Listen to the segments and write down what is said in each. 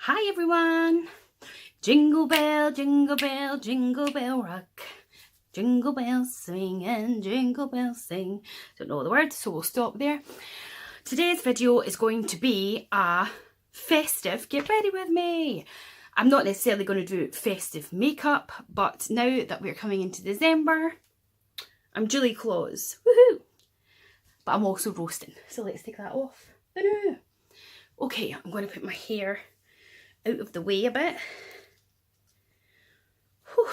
Hi everyone! Jingle bell, jingle bell, jingle bell rock. Jingle bells swing and jingle bells sing. Don't know the words, so we'll stop there. Today's video is going to be a festive, get ready with me. I'm not necessarily going to do festive makeup, but now that we're coming into December, I'm Julie Claus. Woohoo! But I'm also roasting, so let's take that off. Okay, I'm going to put my hair out of the way a bit. Whew.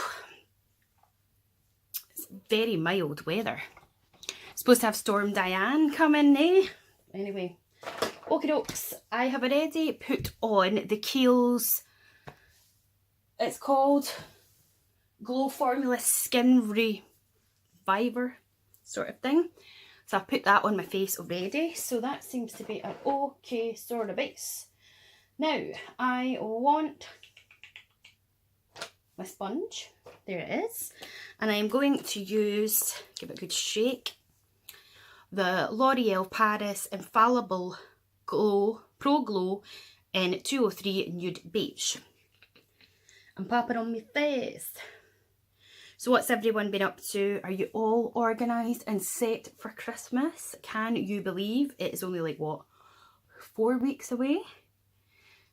It's very mild weather. Supposed to have Storm Diane coming, eh? Anyway, okie dokes. I have already put on the Kiehl's, it's called Glow Formula Skin Reviver sort of thing. So I've put that on my face already. So that seems to be an okay sort of base. Now, I want my sponge. There it is. And I'm going to use, give it a good shake, the L'Oreal Paris Infallible Glow, Pro Glow in 203 Nude Beige. And pop it on my face. So what's everyone been up to? Are you all organised and set for Christmas? Can you believe it is only like, what, 4 weeks away?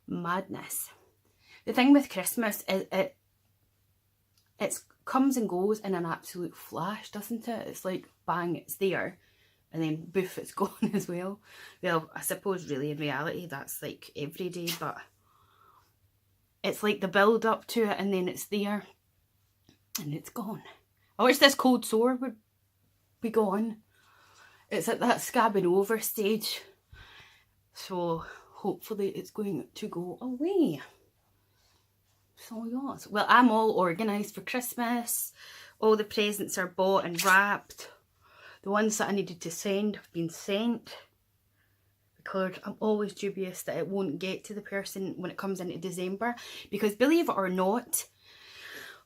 Madness. The thing with Christmas is it comes and goes in an absolute flash, doesn't it? It's like bang, it's there, and then boof, it's gone as well. Well, I suppose really in reality that's like every day, but it's like the build up to it and then it's there and it's gone. I wish this cold sore would be gone. It's at that scabbing over stage, so hopefully it's going to go away. So yes, well, I'm all organised for Christmas. All the presents are bought and wrapped. The ones that I needed to send have been sent, because I'm always dubious that it won't get to the person when it comes into December. Because believe it or not,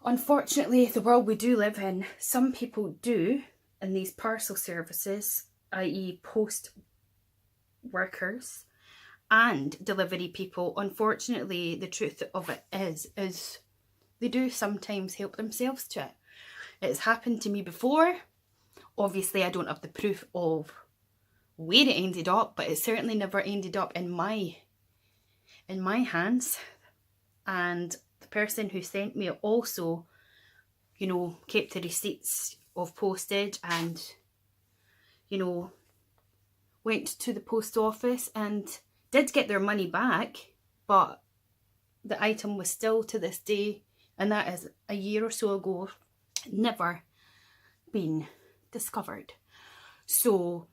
unfortunately, the world we do live in, some people do, in these parcel services, i.e. post workers and delivery people, unfortunately the truth of it is they do sometimes help themselves to it. It's happened to me before. Obviously I don't have the proof of where it ended up, but it certainly never ended up in my hands. And the person who sent me also, you know, kept the receipts of postage and, you know, went to the post office and did get their money back, but the item was still to this day, and that is a year or so ago, never been discovered. So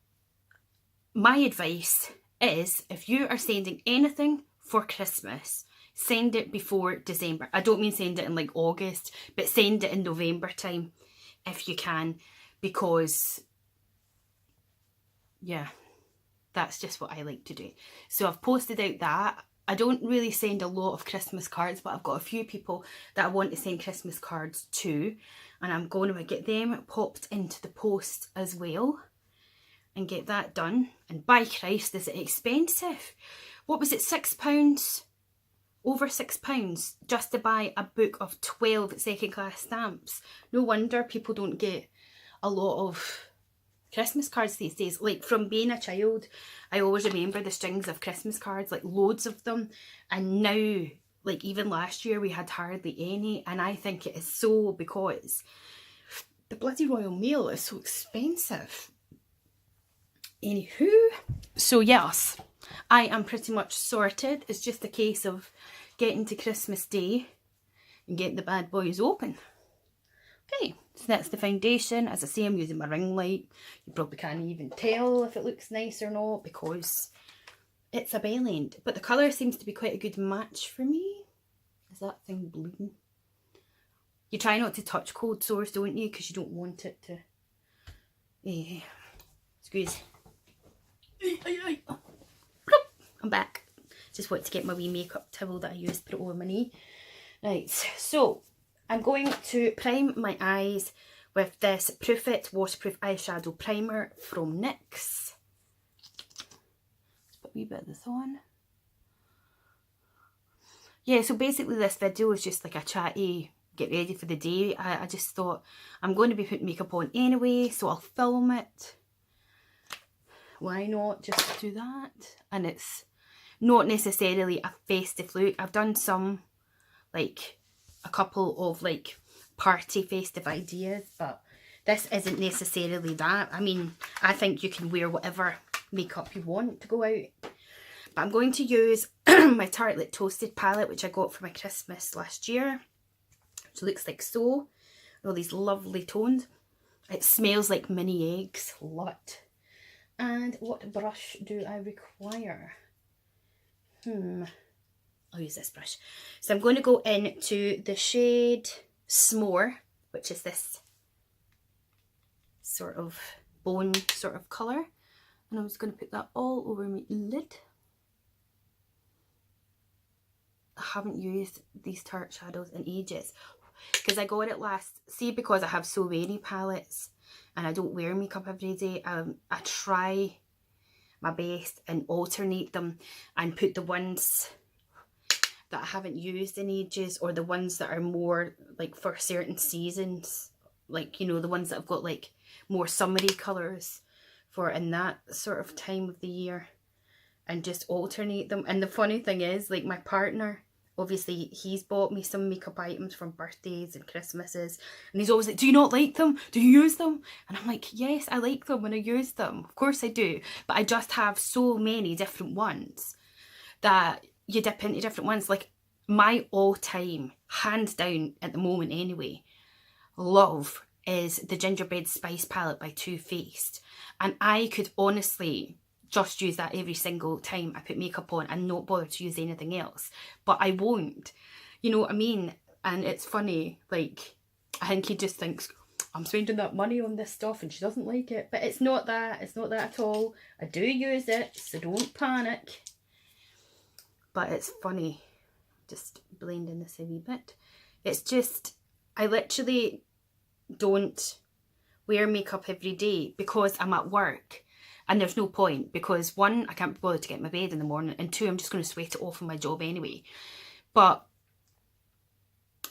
my advice is, if you are sending anything for Christmas, send it before December. I don't mean send it in like August, but send it in November time if you can, because yeah, that's just what I like to do. So I've posted out that. I don't really send a lot of Christmas cards, but I've got a few people that I want to send Christmas cards to, and I'm going to get them popped into the post as well and get that done. And by Christ, is it expensive? What was it, £6? Over £6 just to buy a book of 12 second class stamps. No wonder people don't get a lot of Christmas cards these days. Like, from being a child, I always remember the strings of Christmas cards, like loads of them, and now, like even last year, we had hardly any, and I think it is so because the bloody Royal Mail is so expensive. Anywho, so yes, I am pretty much sorted. It's just a case of getting to Christmas Day and getting the bad boys open. Okay, so that's the foundation. As I say, I'm using my ring light. You probably can't even tell if it looks nice or not because it's a bell end. But the colour seems to be quite a good match for me. Is that thing bleeding? You try not to touch cold sores, don't you? Because you don't want it to... Squeeze. I'm back. Just want to get my wee makeup towel that I used, put it over my knee. Right, so I'm going to prime my eyes with this Proof It Waterproof Eyeshadow Primer from NYX. Let's put a wee bit of this on. yeah, so basically this video is just like a chatty get ready for the day. I just thought I'm going to be putting makeup on anyway, so I'll film it. Why not just do that? And it's not necessarily a festive look. I've done some, like a couple of like party festive ideas, but this isn't necessarily that. I mean, I think you can wear whatever makeup you want to go out. But I'm going to use my Tarte Toasted palette, which I got for my Christmas last year. Which looks like so. All these lovely tones. It smells like mini eggs. Love it. And what brush do I require? I'll use this brush. So I'm going to go into the shade S'more, which is this sort of bone sort of colour. And I'm just going to put that all over my lid. I haven't used these Tarte shadows in ages because I got it last, see, because I have so many palettes and I don't wear makeup every day. I try my best and alternate them and put the ones that I haven't used in ages, or the ones that are more like for certain seasons, like, you know, the ones that have got like more summery colours for in that sort of time of the year, and just alternate them. And the funny thing is, like, my partner, obviously he's bought me some makeup items from birthdays and Christmases, and he's always like, do you not like them? Do you use them? And I'm like, yes, I like them when I use them. Of course I do. But I just have so many different ones that you dip into different ones. Like, my all-time, hands down at the moment anyway, love is the Gingerbread Spice palette by Too Faced. And I could honestly just use that every single time I put makeup on and not bother to use anything else. But I won't. You know what I mean? And it's funny, like, I think he just thinks, I'm spending that money on this stuff and she doesn't like it. But it's not that. It's not that at all. I do use it, so don't panic. But it's funny. Just blending this a wee bit. It's just, I literally don't wear makeup every day because I'm at work. And there's no point, because one, I can't be bothered to get in my bed in the morning, and two, I'm just going to sweat it off on my job anyway. But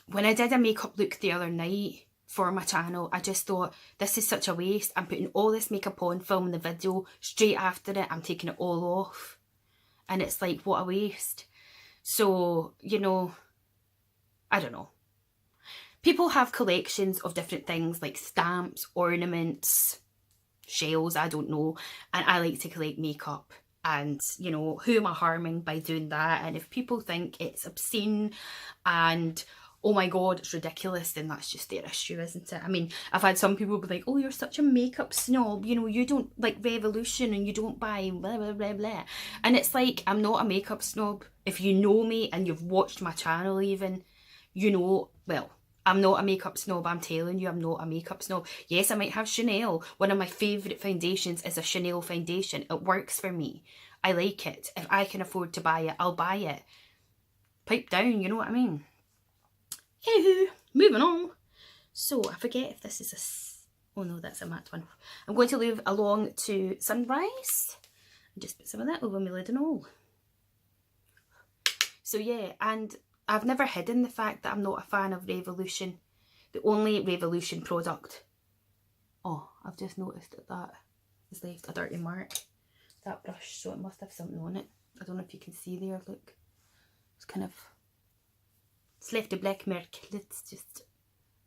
when I did a makeup look the other night for my channel, I just thought, this is such a waste. I'm putting all this makeup on, filming the video, straight after it, I'm taking it all off. And it's like, what a waste. So, you know, I don't know. People have collections of different things like stamps, ornaments, shells, I don't know. And I like to collect makeup. And, you know, who am I harming by doing that? And if people think it's obscene and, oh my God, it's ridiculous, then that's just their issue, isn't it? I mean, I've had some people be like, oh, you're such a makeup snob. You know, you don't like Revolution and you don't buy blah, blah, blah, blah. And it's like, I'm not a makeup snob. If you know me and you've watched my channel even, you know, well, I'm not a makeup snob, I'm telling you, I'm not a makeup snob. Yes, I might have Chanel. One of my favourite foundations is a Chanel foundation. It works for me. I like it. If I can afford to buy it, I'll buy it. Pipe down, you know what I mean? Anywho, moving on. So, I forget if this is a... Oh no, that's a matte one. I'm going to move along to Sunrise. And just put some of that over my lid and all. So yeah, and I've never hidden the fact that I'm not a fan of Revolution. The only Revolution product. Oh, I've just noticed that that has left a dirty mark. That brush, so it must have something on it. I don't know if you can see there, look. It's kind of... It's left a black mark. Let's just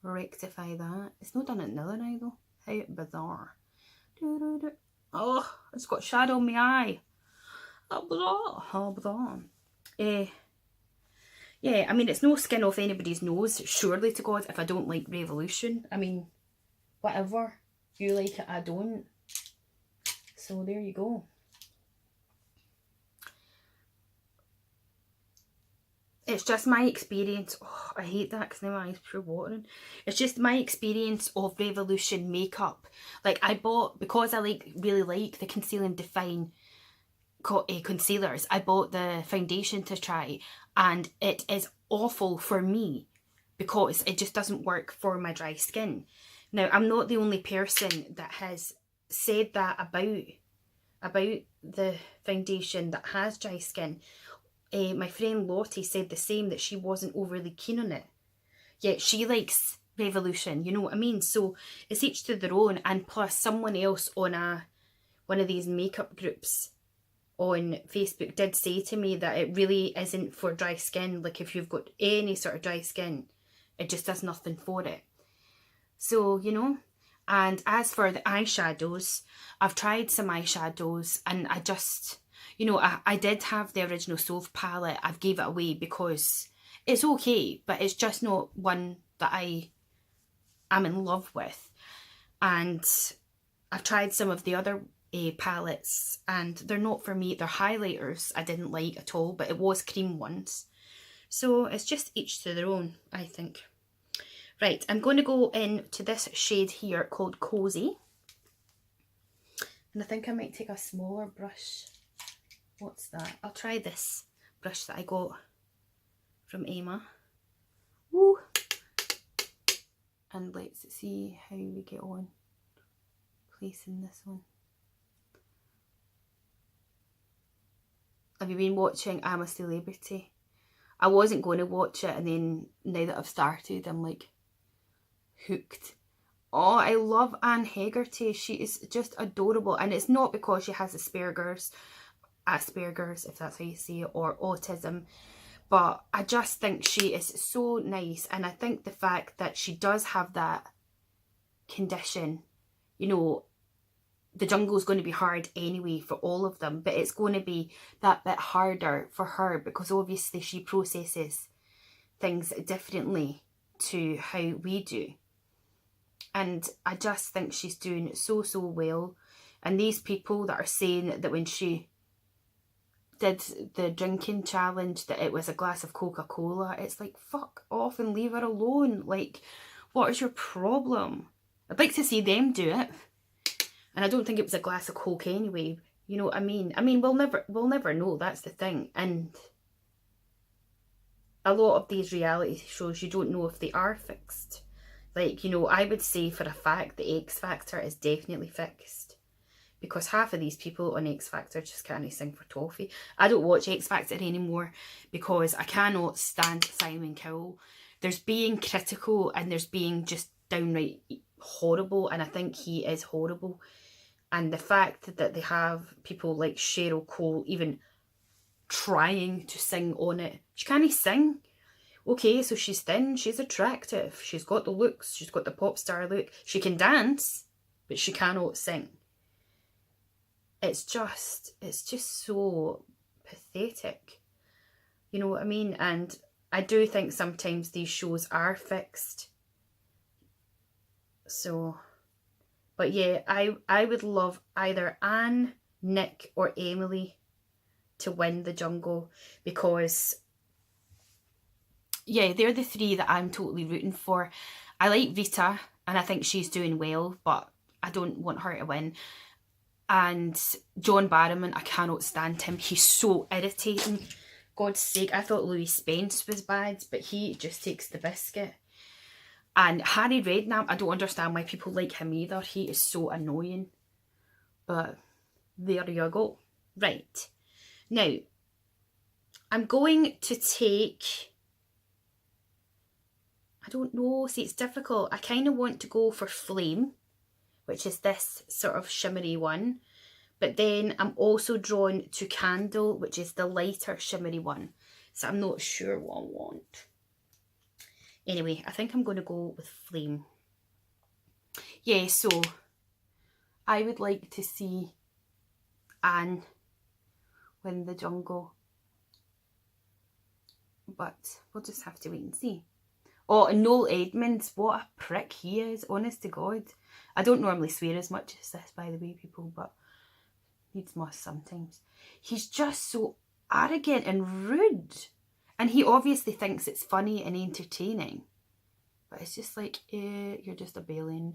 rectify that. It's not done it in the other eye though. How bizarre. Oh, it's got shadow on my eye. How bizarre. How bizarre. Yeah, I mean, it's no skin off anybody's nose, surely to God, if I don't like Revolution. I mean, whatever. You like it, I don't. So there you go. It's just my experience. Oh, I hate that because now my eyes pure watering. It's just my experience of Revolution makeup. Like, I bought, because I really like the Conceal and Define concealers, I bought the foundation to try, and it is awful for me because it just doesn't work for my dry skin. Now, I'm not the only person that has said that about the foundation that has dry skin. my friend Lottie said the same, that she wasn't overly keen on it. Yet she likes Revolution, you know what I mean? So it's each to their own. And plus someone else on one of these makeup groups on Facebook did say to me that it really isn't for dry skin. Like if you've got any sort of dry skin, it just does nothing for it. So, you know, and as for the eyeshadows, I've tried some eyeshadows and I just, you know, I did have the original Soph palette. I've gave it away because it's okay, but it's just not one that I am in love with. And I've tried some of the other palettes and they're not for me. They're highlighters I didn't like at all, but it was cream ones. So it's just each to their own, I think. Right, I'm going to go into this shade here called Cozy. And I think I might take a smaller brush. What's that? I'll try this brush that I got from Emma. Woo! And let's see how we get on placing this one. Have you been watching I'm a Celebrity? I wasn't going to watch it, and then now that I've started, I'm like hooked. Oh, I love Anne Hegarty. She is just adorable, and it's not because she has Asperger's, if that's how you say it, or autism, but I just think she is so nice. And I think the fact that she does have that condition, you know, the jungle's going to be hard anyway for all of them, but it's going to be that bit harder for her because obviously she processes things differently to how we do. And I just think she's doing so well. And these people that are saying that when she did the drinking challenge that it was a glass of Coca-Cola, it's like, fuck off and leave her alone. Like, what is your problem? I'd like to see them do it. And I don't think it was a glass of Coke anyway. You know what I mean? I mean, we'll never know. That's the thing. And a lot of these reality shows, you don't know if they are fixed. Like, you know, I would say for a fact the X Factor is definitely fixed. Because half of these people on X Factor just can't sing for toffee. I don't watch X Factor anymore because I cannot stand Simon Cowell. There's being critical and there's being just downright horrible. And I think he is horrible. And the fact that they have people like Cheryl Cole even trying to sing on it. She can't sing. Okay, so she's thin, she's attractive, she's got the looks, she's got the pop star look. She can dance, but she cannot sing. It's just so pathetic. You know what I mean? And I do think sometimes these shows are fixed. So, but yeah, I would love either Anne, Nick or Emily to win the jungle because, yeah, they're the three that I'm totally rooting for. I like Rita and I think she's doing well, but I don't want her to win. And John Barrowman, I cannot stand him. He's so irritating. God's sake, I thought Louis Spence was bad, but he just takes the biscuit. And Harry Redknapp, I don't understand why people like him either. He is so annoying. But there you go. Right. Now, I'm going to take... I don't know. See, it's difficult. I kind of want to go for Flame, which is this sort of shimmery one. But then I'm also drawn to Candle, which is the lighter shimmery one. So I'm not sure what I want. Anyway, I think I'm going to go with Flame. Yeah, so I would like to see Anne win the jungle. But we'll just have to wait and see. Oh, and Noel Edmonds, what a prick he is, honest to God. I don't normally swear as much as this, by the way, people, but needs must sometimes. He's just so arrogant and rude. And he obviously thinks it's funny and entertaining. But it's just like, you're just a bellend.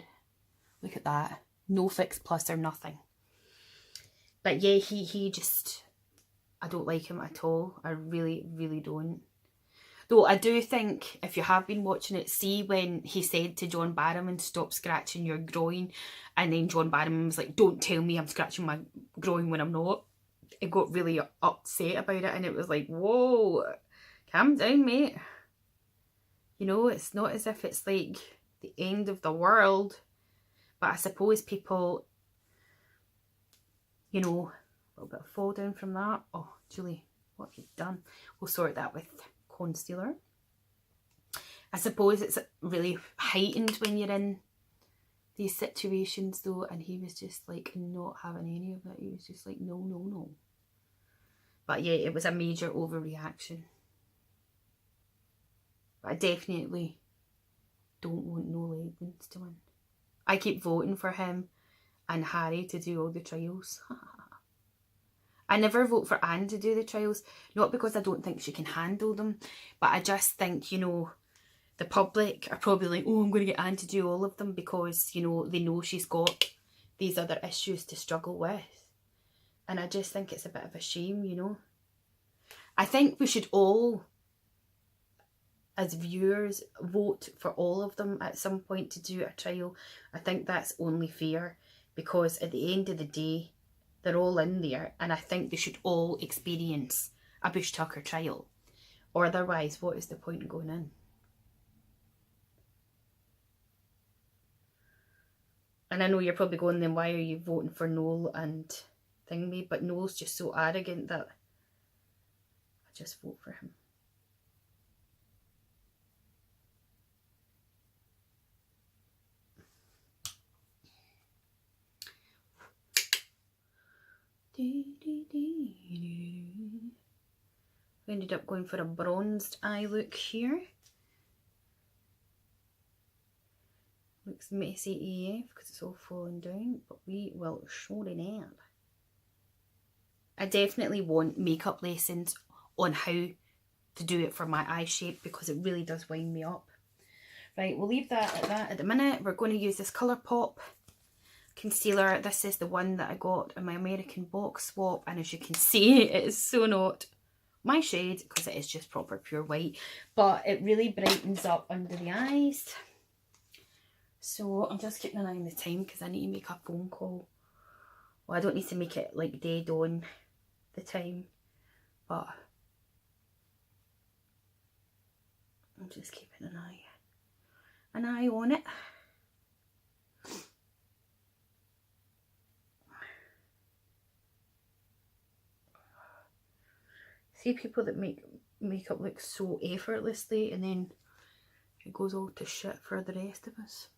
Look at that. No fix plus or nothing. But yeah, he just... I don't like him at all. I really, really don't. Though I do think, if you have been watching it, see when he said to John Barrowman, stop scratching your groin. And then John Barrowman was like, don't tell me I'm scratching my groin when I'm not. it got really upset about it, and it was like, whoa, calm down, mate. You know, it's not as if it's like the end of the world. But I suppose people, you know, a little bit of fall down from that. Oh, Julie, what have you done? We'll sort that with concealer. I suppose it's really heightened when you're in these situations though, and he was just like not having any of it. He was just like, no, no, no. But yeah, it was a major overreaction. But I definitely don't want no leggings to win. I keep voting for him and Harry to do all the trials. I never vote for Anne to do the trials, not because I don't think she can handle them, but I just think, you know, the public are probably like, oh, I'm going to get Anne to do all of them because, you know, they know she's got these other issues to struggle with. And I just think it's a bit of a shame, you know. I think we should all, as viewers, vote for all of them at some point to do a trial. I think that's only fair because at the end of the day, they're all in there, and I think they should all experience a Bush Tucker trial. Or otherwise, what is the point in going in? And I know you're probably going, then why are you voting for Noel and Thingy? But Noel's just so arrogant that I just vote for him. We ended up going for a bronzed eye look here. Looks messy AF because it's all falling down, but we will show it out. I definitely want makeup lessons on how to do it for my eye shape because it really does wind me up. Right, we'll leave that at the minute. We're going to use this Colourpop concealer. This is the one that I got in my American box swap, and as you can see, it is so not my shade because it is just proper pure white, but it really brightens up under the eyes. So I'm just keeping an eye on the time because I need to make a phone call. Well, I don't need to make it like dead on the time, but I'm just keeping an eye on it. See people that make makeup look so effortlessly and then it goes all to shit for the rest of us.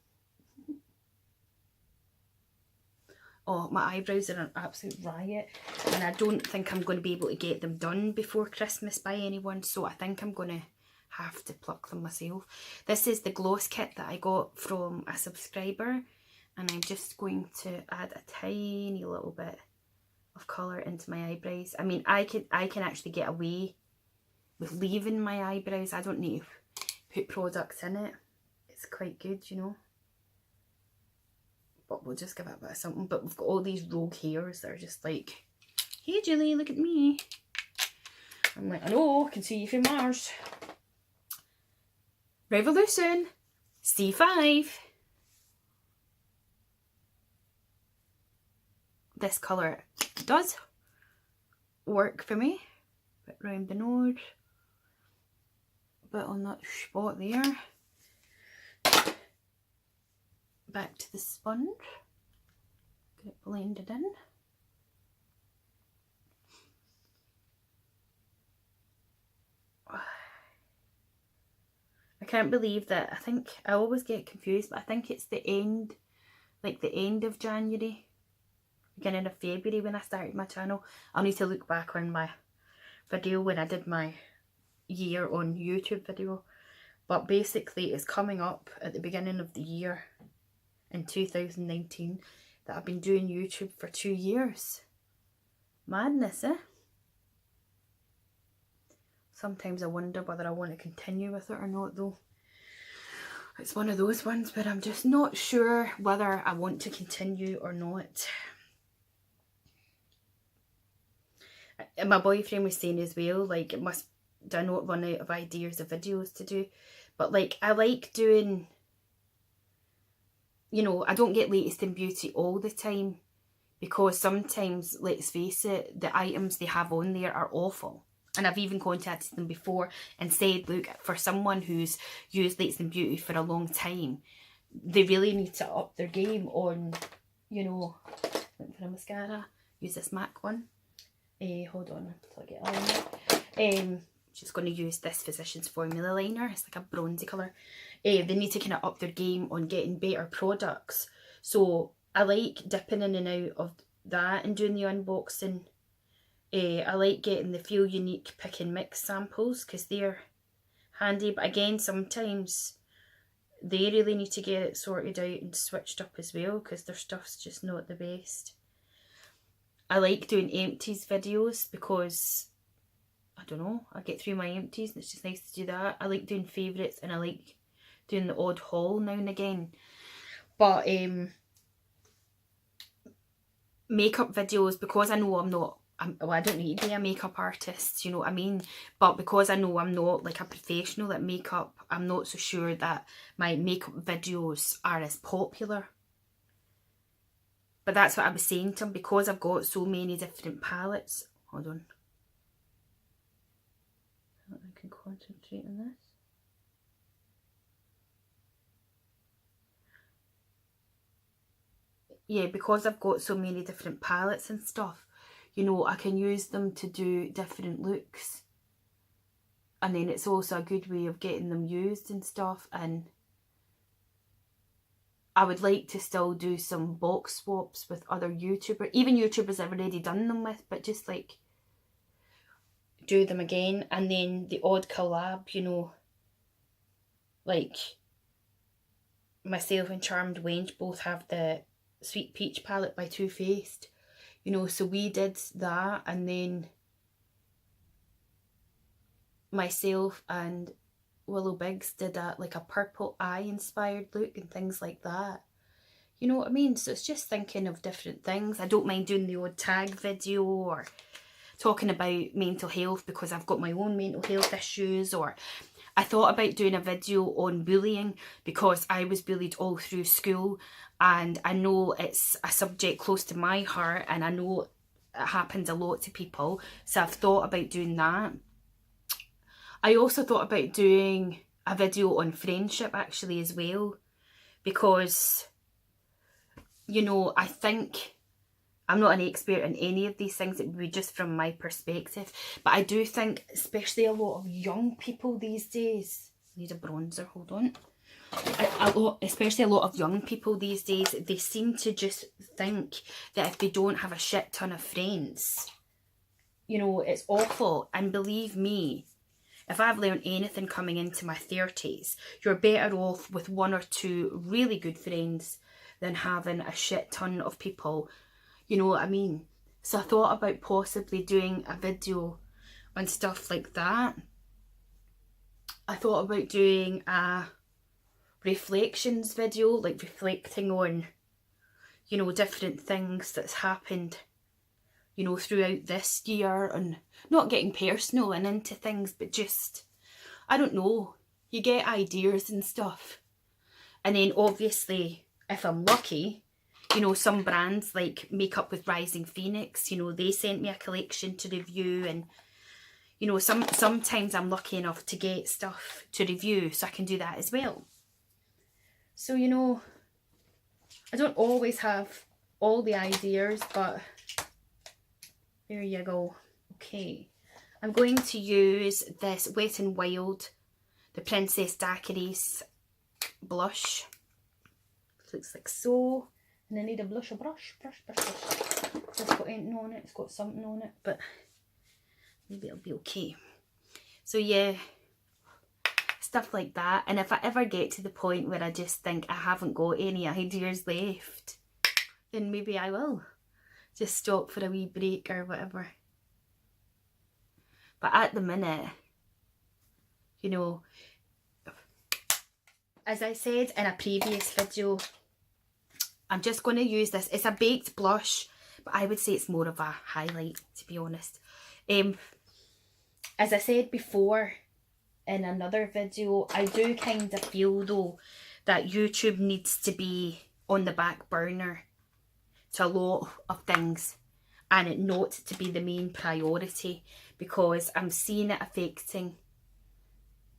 Oh, my eyebrows are an absolute riot, and I don't think I'm going to be able to get them done before Christmas by anyone, so I think I'm going to have to pluck them myself. This is the gloss kit that I got from a subscriber, and I'm just going to add a tiny little bit of colour into my eyebrows. I mean, I can actually get away with leaving my eyebrows. I don't need to put products in it. It's quite good, you know. But we'll just give it a bit of something. But we've got all these rogue hairs that are just like, hey Julie, look at me. I'm like, I know, I can see you from Mars. Revolution, C5. This colour does work for me. A bit round the nose, a bit on that spot there. Back to the sponge, get it blended in. I can't believe that. I think I always get confused, but I think it's the end, like the end of January, beginning of February when I started my channel. I'll need to look back on my video when I did my year on YouTube video, but basically it's coming up at the beginning of the year in 2019 that I've been doing YouTube for 2 years. Madness, eh? Sometimes I wonder whether I want to continue with it or not though. It's one of those ones where I'm just not sure whether I want to continue or not. And my boyfriend was saying as well, like, it must, do I not run out of ideas of videos to do? But like, I like doing, you know, I don't get latest in beauty all the time because sometimes, let's face it, the items they have on there are awful. And I've even contacted them before and said, look, for someone who's used Lights and Beauty for a long time, they really need to up their game on, you know, like for a mascara, use this MAC one. Hold on until I get on. Just going to use this Physicians Formula liner. It's like a bronzy colour. They need to kind of up their game on getting better products. So I like dipping in and out of that and doing the unboxing. I like getting the Feel Unique pick and mix samples because they're handy. But again, sometimes they really need to get it sorted out and switched up as well because their stuff's just not the best. I like doing empties videos because, I don't know, I get through my empties and it's just nice to do that. I like doing favourites and I like doing the odd haul now and again. But makeup videos, because I know I'm not, well, I don't need to be a makeup artist, you know what I mean? But because I know I'm not like a professional at makeup, I'm not so sure that my makeup videos are as popular. But that's what I was saying to him, because I've got so many different palettes. Hold on. I can concentrate on this. Yeah, because I've got so many different palettes and stuff, you know, I can use them to do different looks. And then it's also a good way of getting them used and stuff. And I would like to still do some box swaps with other YouTubers, even YouTubers I've already done them with, but just like do them again. And then the odd collab, you know, like myself and Charmed Wench both have the Sweet Peach palette by Too Faced, you know, so we did that. And then myself and Willow Biggs did like a purple eye inspired look and things like that. You know what I mean? So it's just thinking of different things. I don't mind doing the odd tag video or talking about mental health because I've got my own mental health issues. Or I thought about doing a video on bullying because I was bullied all through school, and I know it's a subject close to my heart and I know it happens a lot to people. So I've thought about doing that. I also thought about doing a video on friendship actually as well, because, you know, I think I'm not an expert in any of these things, it would be just from my perspective, but I do think especially a lot of young people these days, I need a bronzer, hold on, especially a lot of young people these days, they seem to just think that if they don't have a shit ton of friends, you know, it's awful. And believe me, if I've learned anything coming into my 30s, you're better off with one or two really good friends than having a shit ton of people. You know what I mean? So I thought about possibly doing a video on stuff like that. I thought about doing a reflections video, like reflecting on, you know, different things that's happened, you know, throughout this year, and not getting personal and into things, but just, I don't know, you get ideas and stuff. And then obviously, if I'm lucky, you know, some brands like Makeup with Rising Phoenix, you know, they sent me a collection to review, and, you know, sometimes I'm lucky enough to get stuff to review, so I can do that as well. So, you know, I don't always have all the ideas, but there you go. Okay, I'm going to use this Wet n Wild, the Princess Daiquiris blush. It looks like so. And I need a blusher brush. It's got anything on it, it's got something on it, but maybe it'll be okay. So yeah, stuff like that. And if I ever get to the point where I just think I haven't got any ideas left, then maybe I will just stop for a wee break or whatever. But at the minute, you know, as I said in a previous video, I'm just going to use this. It's a baked blush, but I would say it's more of a highlight, to be honest. As I said before in another video, I do kind of feel though that YouTube needs to be on the back burner to a lot of things and it not to be the main priority, because I'm seeing it affecting,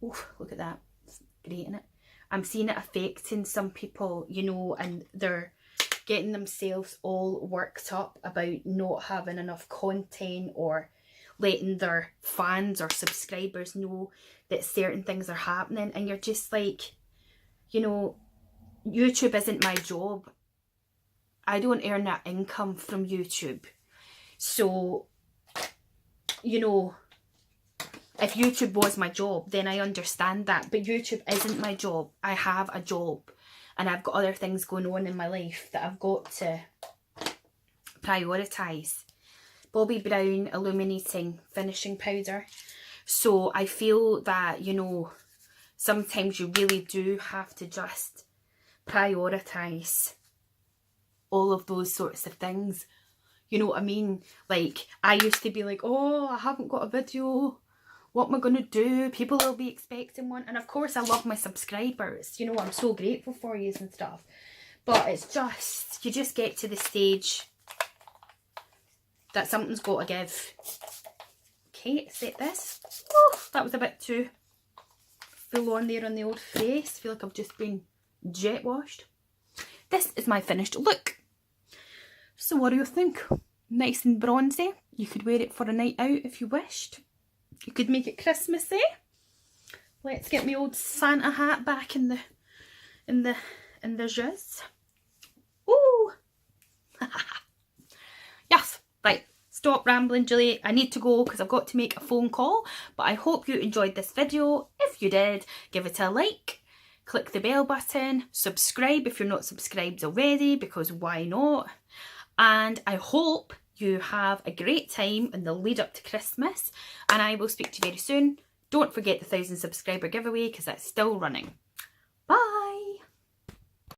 oh, look at that, it's great, isn't it? I'm seeing it affecting some people, you know, and they're getting themselves all worked up about not having enough content or letting their fans or subscribers know that certain things are happening. And you're just like, you know, YouTube isn't my job. I don't earn that income from YouTube. So, you know, if YouTube was my job, then I understand that. But YouTube isn't my job. I have a job and I've got other things going on in my life that I've got to prioritise. Bobbi Brown illuminating finishing powder. So I feel that, you know, sometimes you really do have to just prioritise all of those sorts of things. You know what I mean? Like, I used to be like, oh, I haven't got a video. What am I going to do? People will be expecting one. And of course, I love my subscribers. You know, I'm so grateful for you and stuff. But it's just, you just get to the stage that something's got to give. Okay, set this. Oh, that was a bit too full on there on the old face. I feel like I've just been jet washed. This is my finished look. So what do you think? Nice and bronzy. You could wear it for a night out if you wished. You could make it Christmassy. Let's get my old Santa hat back in the jizz. Ooh. Yes. Right. Stop rambling, Julie. I need to go because I've got to make a phone call. But I hope you enjoyed this video. If you did, give it a like. Click the bell button. Subscribe if you're not subscribed already, because why not? And I hope you have a great time in the lead up to Christmas, and I will speak to you very soon. Don't forget the 1,000 subscriber giveaway because that's still running.